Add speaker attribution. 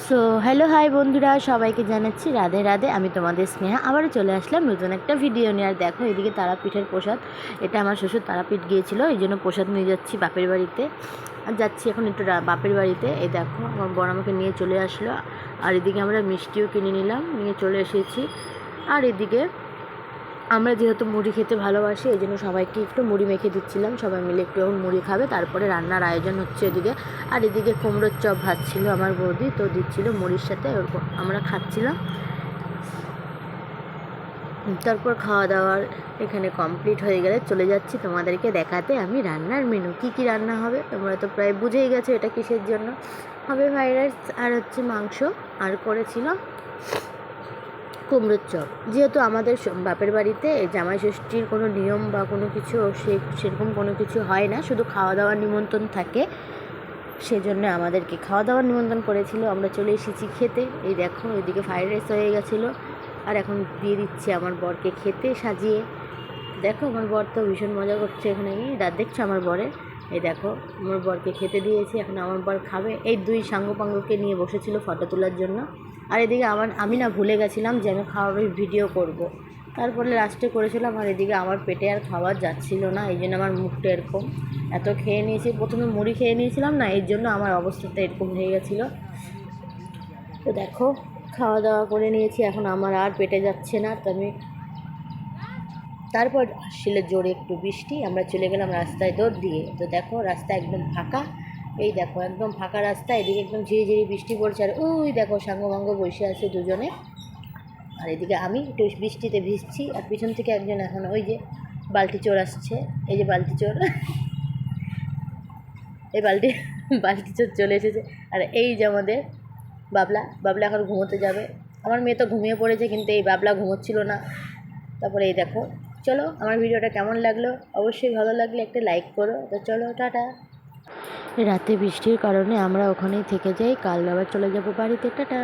Speaker 1: So hello hi বন্ধুরা, সবাইকে জানাচ্ছি রাধে রাধে। আমি তোমাদের স্নেহা, আবারও চলে আসলাম নতুন একটা ভিডিও নিয়ে। আর দেখো এদিকে তারাপীঠের প্রসাদ, এটা আমার শ্বশুর তারাপীঠ গিয়েছিল, এই জন্য প্রসাদ নিয়ে যাচ্ছি বাপের বাড়িতে। আর যাচ্ছি এখন একটু বাপের বাড়িতে। এই দেখো আমার বড় আমাকে নিয়ে চলে আসলো। আর এদিকে আমরা মিষ্টিও কিনে নিলাম, নিয়ে চলে এসেছি। আর এদিকে আমরা যেহেতু মুড়ি খেতে ভালোবাসি, এই জন্য সবাইকে একটু মুড়ি মেখে দিচ্ছিলাম, সবাই মিলে একটু এখন মুড়ি খাবে। তারপরে রান্নার আয়োজন হচ্ছে এদিকে। আর এদিকে কুমড়োর চপ ভাজছিল আমার বৌদি, তো দিচ্ছিল মুড়ির সাথে, ওরকম আমরা খাচ্ছিলাম। তারপর খাওয়া দাওয়ার এখানে কমপ্লিট হয়ে গেলে চলে যাচ্ছি তোমাদেরকে দেখাতে আমি রান্নার মেনু। কী কী রান্না হবে তোমরা তো প্রায় বুঝেই গেছো এটা কিসের জন্য হবে। ফ্রাইড রাইস আর হচ্ছে মাংস, আর করেছিল কুমড়োর চপ। যেহেতু আমাদের বাপের বাড়িতে জামাই ষষ্ঠীর কোনো নিয়ম বা কোনো কিছু সেরকম কোনো কিছু হয় না, শুধু খাওয়া দাওয়ার নিমন্ত্রণ থাকে, সেজন্য আমাদেরকে খাওয়া দাওয়ার নিমন্ত্রণ করেছিল। আমরা চলে এসেছি খেতে। এই দেখো এদিকে ফ্রাইড রাইস হয়ে গেছিলো, আর এখন দিয়ে দিচ্ছি আমার বরকে খেতে সাজিয়ে। দেখো আমার বর তো ভীষণ মজা করছে এখানে, রাত দেখছো আমার বরের। এই দেখো আমার বরকে খেতে দিয়েছি, এখন আমার বর খাবে। এই দুই সাঙ্গপাঙ্গকে নিয়ে বসেছিল ফটো তোলার জন্য। আর এদিকে আমি না ভুলে গেছিলাম যে আমি খাওয়ার ভিডিও করব। তারপরে লাস্টে করেছিলাম। আর এদিকে আমার পেটে আর খাবার যাচ্ছিল না, এই জন্য আমার মুখটা এরকম, এত খেয়ে নিয়েছি। প্রথমে মুড়ি খেয়ে নিয়েছিলাম না, এর জন্য আমার অবস্থাটা এরকম হয়ে গেছিলো। তো দেখো খাওয়া দাওয়া করে নিয়েছি, এখন আমার আর পেটে যাচ্ছে না। তো আমি তারপর আসছিল জোরে একটু বৃষ্টি, আমরা চলে গেলাম রাস্তায় দৌড় দিয়ে। তো দেখো রাস্তা একদম ফাঁকা, এই দেখো একদম ফাঁকা রাস্তা, এদিকে একদম ঝিরি ঝিরি বৃষ্টি পড়ছে। আর ওই দেখো সাঙ্গভঙ্গ বসে আছে দুজনে। আর এদিকে আমি একটু বৃষ্টিতে ভিজছি, আর পিছন থেকে একজন এখন ওই যে বালতি চোর আসছে, এই যে বালতি চোর, এই বালতি চোর চলে এসেছে। আর এই যে আমাদের বাবলা এখন ঘুমোতে যাবে। আমার মেয়ে তো ঘুমিয়ে পড়েছে, কিন্তু এই বাবলা ঘুমোচ্ছিল না। তারপরে এই দেখো, চলো আমার ভিডিওটা কেমন লাগলো অবশ্যই ভালো লাগলে একটা লাইক করো। তো চলো টাটা। রাতে বৃষ্টির কারণে আমরা ওখানেই থেকে যাই, কাল আবার চলে যাবো বাড়িতে। টাটা।